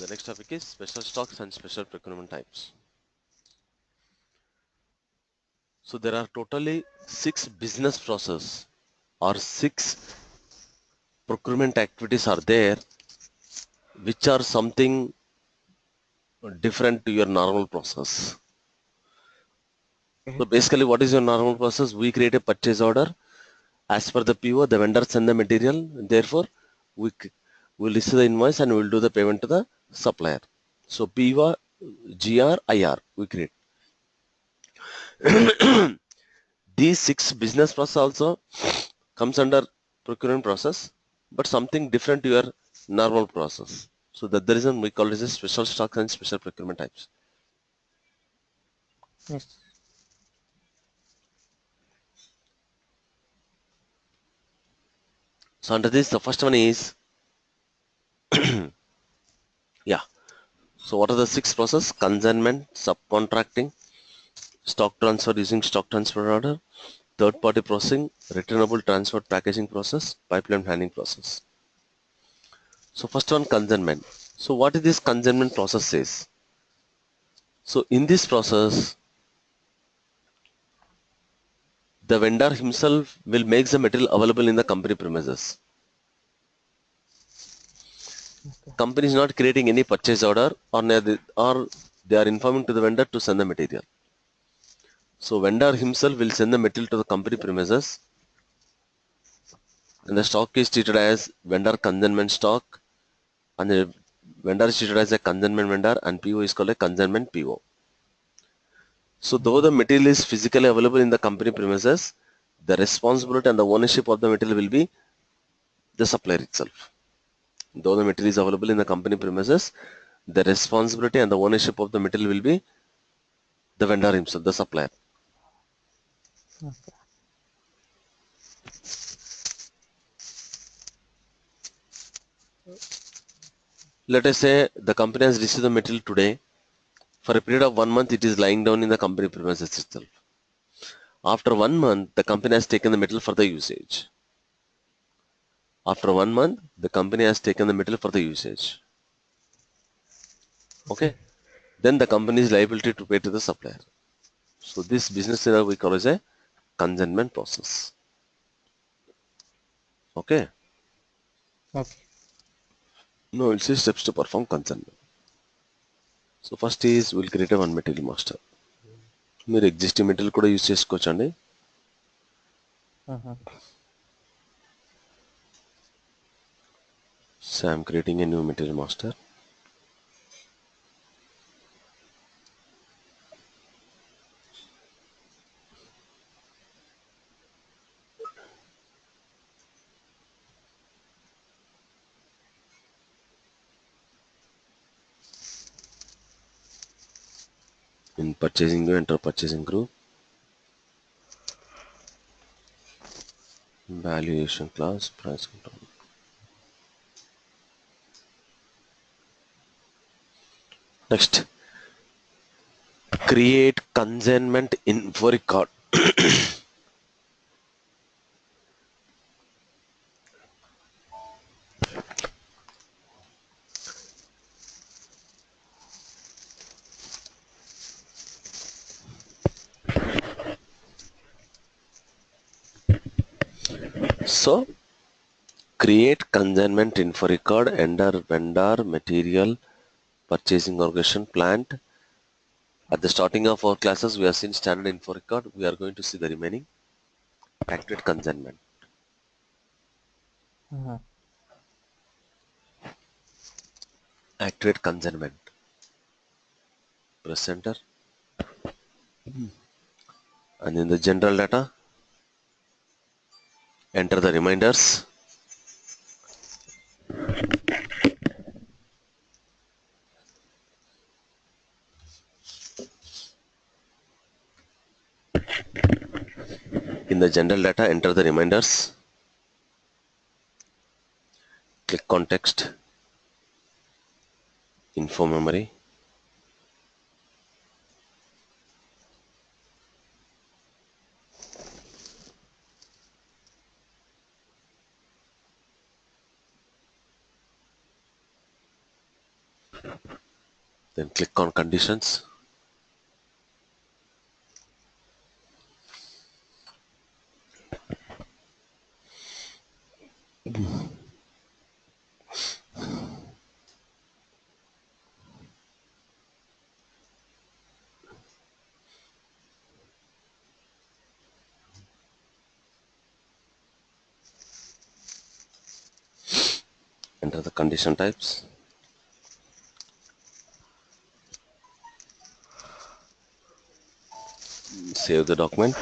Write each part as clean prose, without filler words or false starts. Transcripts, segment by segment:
The next topic is special stocks and special procurement types. So there are totally 6 business process or 6 procurement activities are there which are something different to your normal process. So basically what is your normal process? We create a purchase order. As per the PO, the vendor send the material. Therefore, we will issue the invoice and we will do the payment to the supplier. So PO, GR, IR we create. These 6 business process also comes under procurement process, but something different to your normal process. So that's the reason we call this as special stocks and special procurement types. Yes. So under this, the first one is yeah. So what are the 6 process? Consignment, subcontracting, stock transfer using stock transfer order, third party processing, returnable transport packaging process, pipeline planning process. So first one, consignment. So what is this consignment process says? So in this process, the vendor himself will make the material available in the company premises. Okay. Company is not creating any purchase order or they are informing to the vendor to send the material. So vendor himself will send the material to the company premises and the stock is treated as vendor consignment stock and the vendor is treated as a consignment vendor and PO is called a consignment PO. So though the material is physically available in the company premises, the responsibility and the ownership of the material will be the supplier itself. Though the material is available in the company premises, the responsibility and the ownership of the material will be the vendor himself, the supplier. Okay. Let us say the company has received the material today. For a period of 1 month, it is lying down in the company premises itself. After 1 month, the company has taken the material for the usage. After 1 month, the company has taken the material for the usage. Okay. Okay. Then the company is liability to pay to the supplier. So this business scenario we call as a consignment process. Okay. Okay. No, it says steps to perform consignment. So first is we'll create a one material master. మీరు existing material కూడా use చేసుకోవచ్చు అండి. Uh-huh. So I'm creating a new material master. In purchasing you enter purchasing group, valuation class, price control. Next, create consignment info record. So create consignment info record, enter vendor, material, purchasing organization, plant. At the starting of our classes, we have seen standard info record. We are going to see the remaining. Activate consignment. Uh-huh. Activate consignment. Press enter. And in the general data, enter the reminders. In the general data, enter the reminders. Click context, info memory. Then click on conditions. Enter the condition types. Save the document.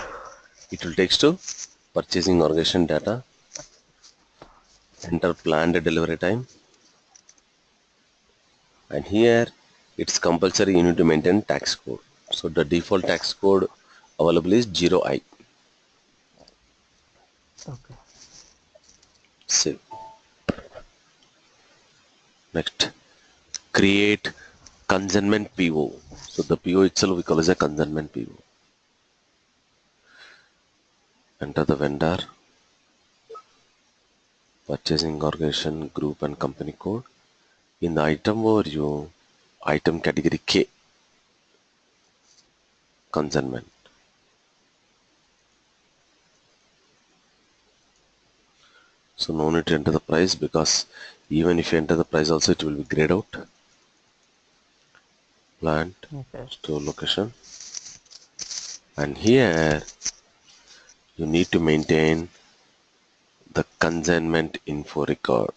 It will take to purchasing organization data. Enter planned delivery time. And here it's compulsory you need to maintain tax code. So the default tax code available is 0I. Okay. Save. Next, create consignment PO. So the PO itself we call as a consignment PO. Enter the vendor, purchasing organization, group and company code. In the item overview, item category K, consignment. So no need to enter the price because even if you enter the price also it will be grayed out. Plant, Okay. store location. And here you need to maintain the consignment info record.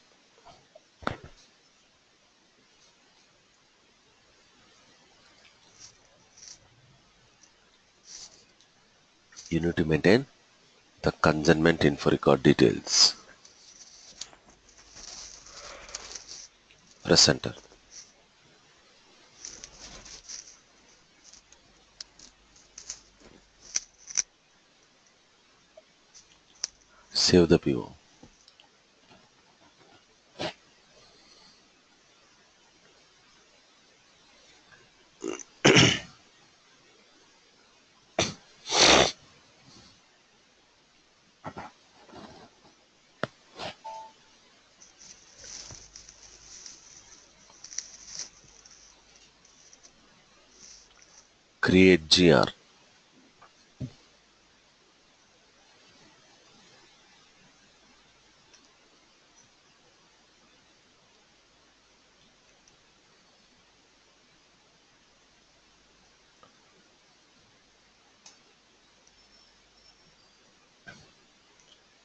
You need to maintain the consignment info record details. Press enter. Save the PO. Create GR.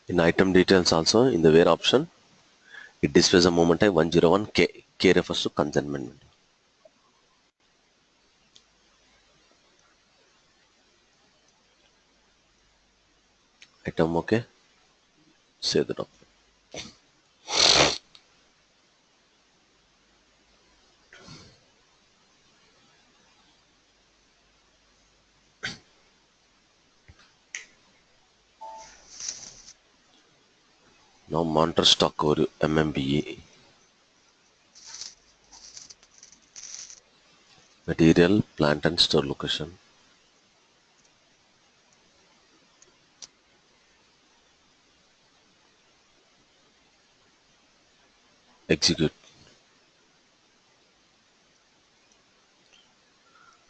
In item details also in the where option, it displays a moment type 101K. K refers to consignment. Item OK. Save the document. Now monitor stock overview MMBE. Material, plant and store location. Execute.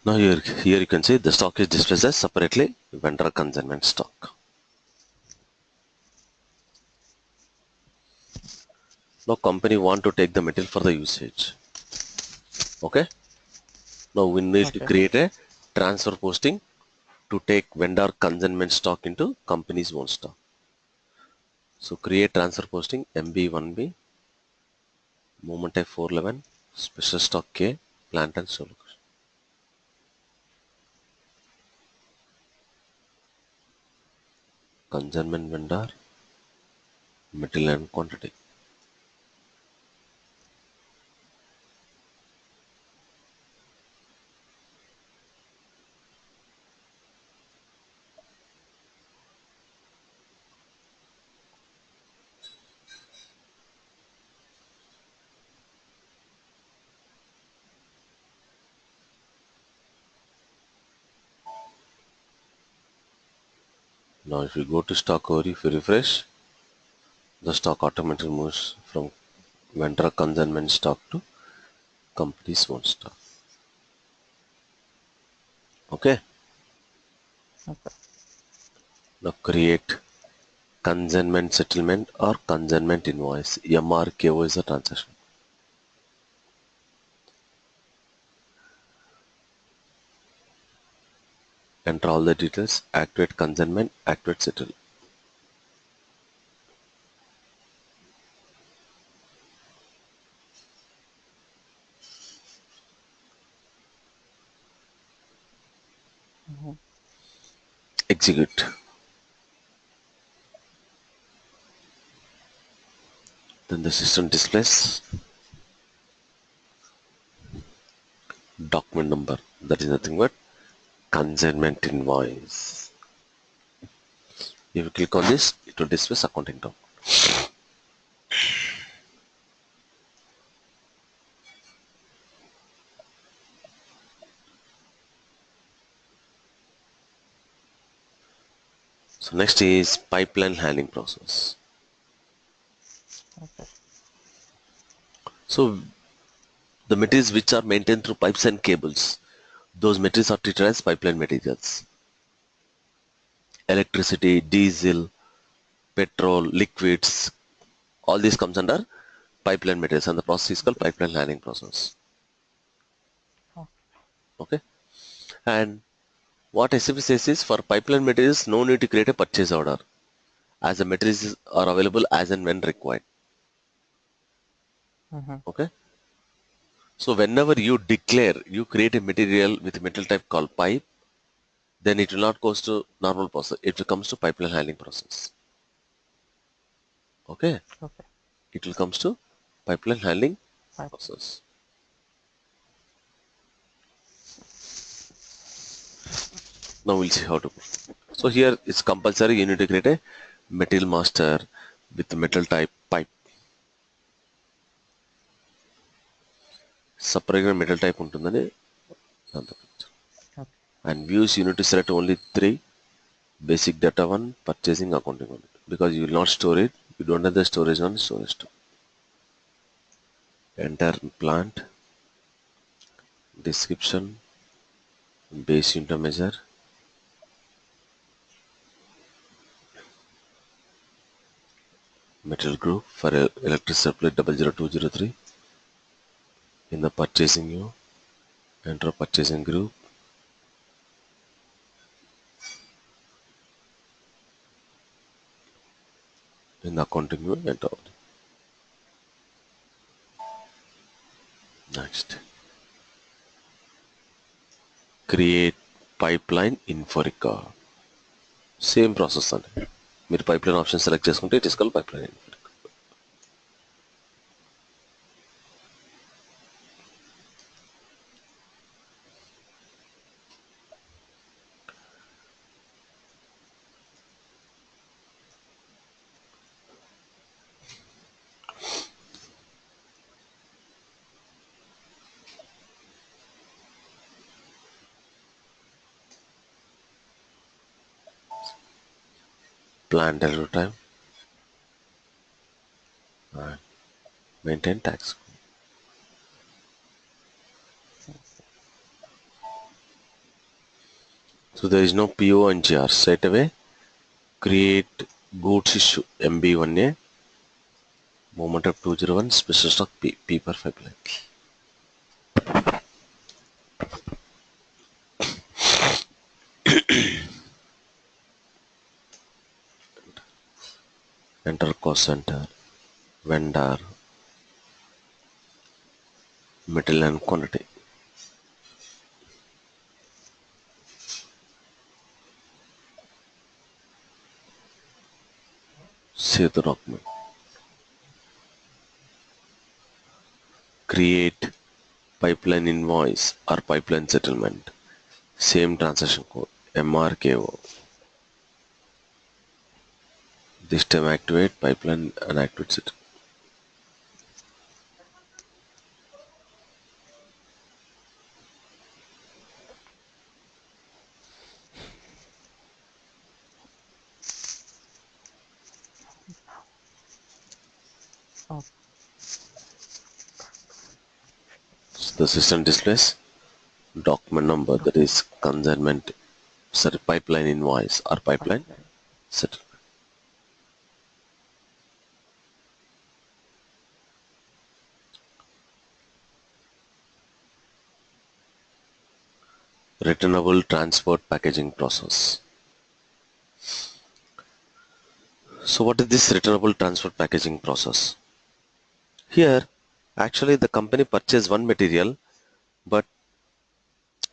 Now here you can see the stock is displayed as separately vendor consignment stock. Now company want to take the material for the usage. Okay. Now we need to Okay. create a transfer posting to take vendor consignment stock into company's own stock. So create transfer posting MB1B, moment type 411, special stock K, plant and store location. Consignment vendor, material and quantity. Now if you go to stock overview, if you refresh, the stock automatically moves from vendor consignment stock to company's own stock. Okay. Okay. Now create consignment settlement or consignment invoice. MRKO is the transaction. Enter all the details. Activate consignment. Activate settle. Mhm. Execute. Then the system displays document number. That is nothing but consignment invoice. If you click on this, it will display accounting doc. So next is pipeline handling process. Okay. So the materials which are maintained through pipes and cables, those materials are treated as pipeline materials. Electricity, diesel, petrol, liquids, all this comes under pipeline materials and the process is called Okay. pipeline handling process. Oh, Okay. And what SAP says is for pipeline materials, no need to create a purchase order as the materials are available as and when required. mhm. Okay. So whenever you declare, you create a material with metal type called pipe, then it will not goes to normal process. It will comes to pipeline handling process. Okay. Okay. It will comes to pipeline handling Fine. process. Now we'll see how to. So here it's compulsory. You need to create a metal master with metal type pipe. Separate metal type ఉంటుందని దాంతో. Okay. And views you need to select only three: basic data one, purchasing, accounting one. Because you will not store it. You don't have the storage one, storage two. Enter plant, description, base unit measure, metal group for electric supply 00203. In the purchasing view, enter purchasing group. In the accounting view, enter. Next, create pipeline info record. Same process అండి. మీరు pipeline option select చేసుకుంటే it is called pipeline. Plan delivery time and maintain tax. Yes. So there is no PO and GR. Straight away, create goods issue MB1A, moment of 201, special stock P per pipeline. Enter cost center, vendor, material and quantity. Save the document. Create pipeline invoice or pipeline settlement. Same transaction code, MRKO. This time activate pipeline and activate it. Oh, So the system displays document number, that Okay. is consignment, sorry, pipeline invoice or pipeline Pipeline. settlement. Returnable transport packaging process. So what is this returnable transport packaging process? Here, actually the company purchased one material, but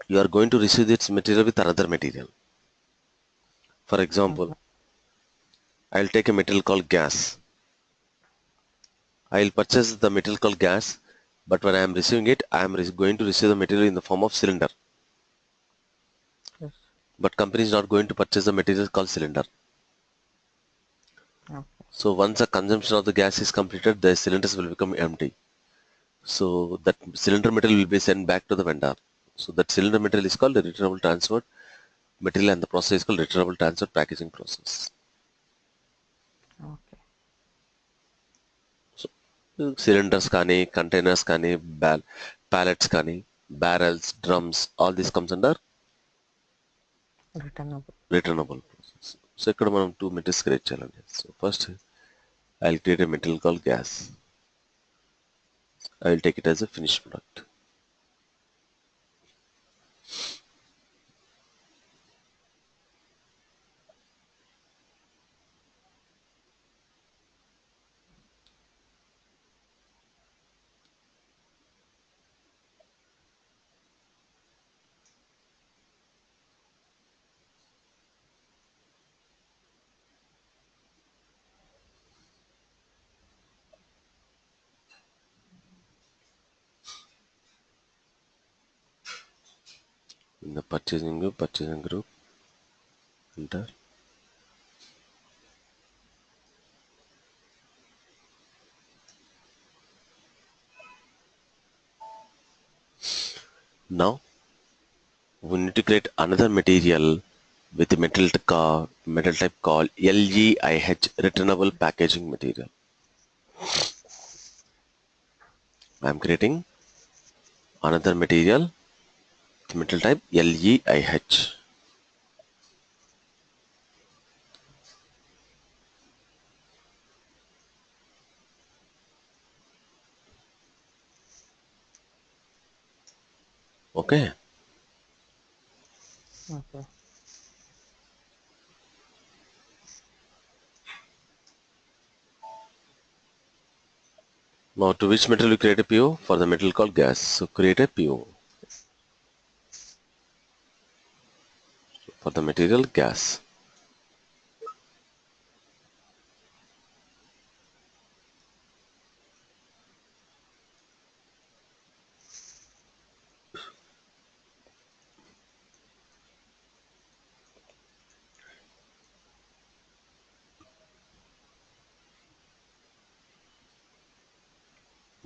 you are going to receive this material with another material. For example, Okay. I'll take a material called gas. I'll purchase the material called gas, but when I am receiving it, I am going to receive the material in the form of cylinder. Yes. But company is not going to purchase the material called cylinder. Okay. So once the consumption of the gas is completed, the cylinders will become empty. So that cylinder material will be sent back to the vendor. So that cylinder material is called the returnable transport material, and the process is called returnable transport packaging process. Okay. So cylinders kani, containers kani, pallets kani, barrels, drums, all this comes under Returnable. returnable process. So ఇక్కడ మనం two methods create చేయాలండి. So first I'll create a material called gas. I will take it as a finished product. In the purchasing group, enter. Now we need to create another material with the metal type called LEIH, returnable packaging material. I am creating another material with metal type LEIH. Okay. Okay. Now to which material you create a PO? For the material called gas. So create a PO for the material gas.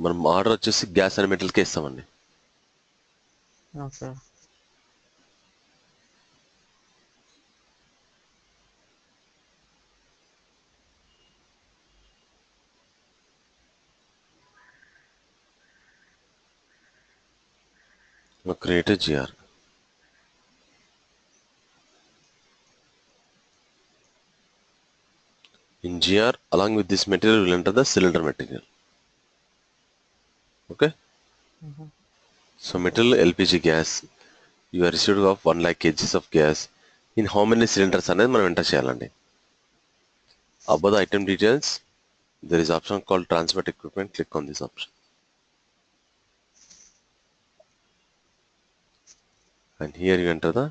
మనం order వచ్చేసి gas and మెటల్కే ఇస్తామండి. Okay. Now create a GR. In GR, along with this material, we'll enter the cylinder material. Okay. Mm-hmm. So Okay. material LPG gas. You are received of 1 lakh kgs of gas. In how many cylinders అనేది మనం enter చేయాలండి. Above the item details, there is option called transport equipment. Click on this option. And here you enter the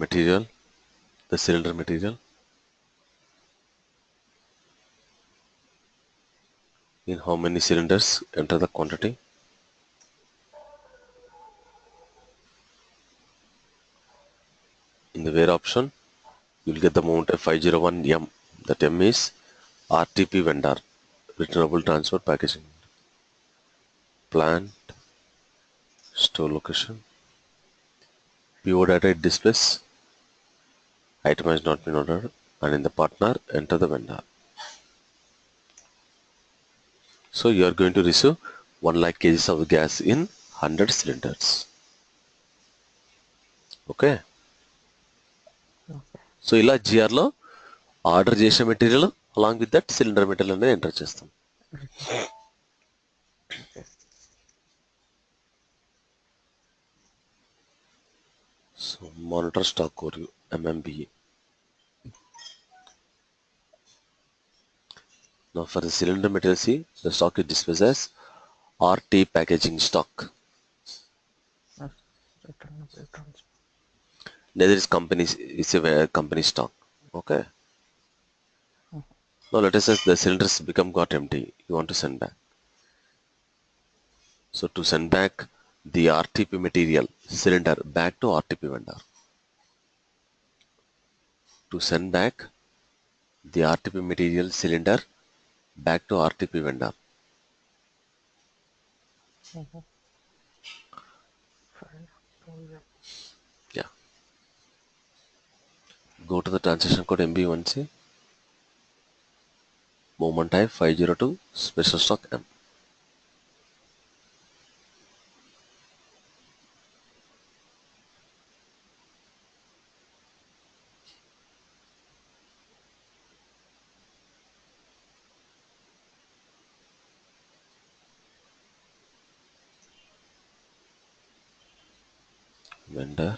material, the cylinder material. In how many cylinders, enter the quantity. In the where option, you will get the amount of 501M. That M is RTP vendor, returnable transport packaging. Plant, store location, PO data it displays, item has not been ordered, and in the partner, enter the vendor. So you are going to receive 1 lakh kgs of gas in 100 cylinders. Okay. Okay. So ఇలా జిఆర్లో order చేసిన material along with that cylinder material అనేది enter చేస్తాం. Mhm. Okay. So monitor stock ఓరియూ MMBE. Now for the cylinder material C, the stock is displayed as RT packaging stock. Yes. Return of returns. Neither is company, it's a company stock. Okay. Mhm. Now let us say the cylinders become got empty. You want to send back. So to send back the RTP material cylinder back to RTP vendor. To send back the RTP material cylinder back to RTP vendor. Mhm. Fine. So, yeah. Yeah. Go to the transaction code MB1C. Movement type 502 special stock M. Vendor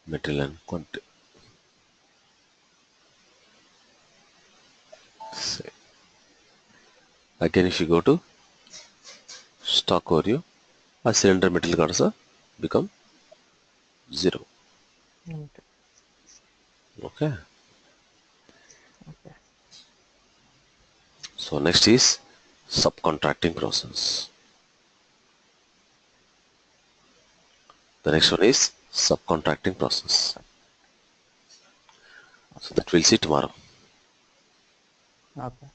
material and quantity. Say. Again if you go to stock overview, a cylinder material also become 0. Okay. Okay. Okay. So next is subcontracting process. The next one is subcontracting process. So Okay. that we'll see tomorrow. Okay.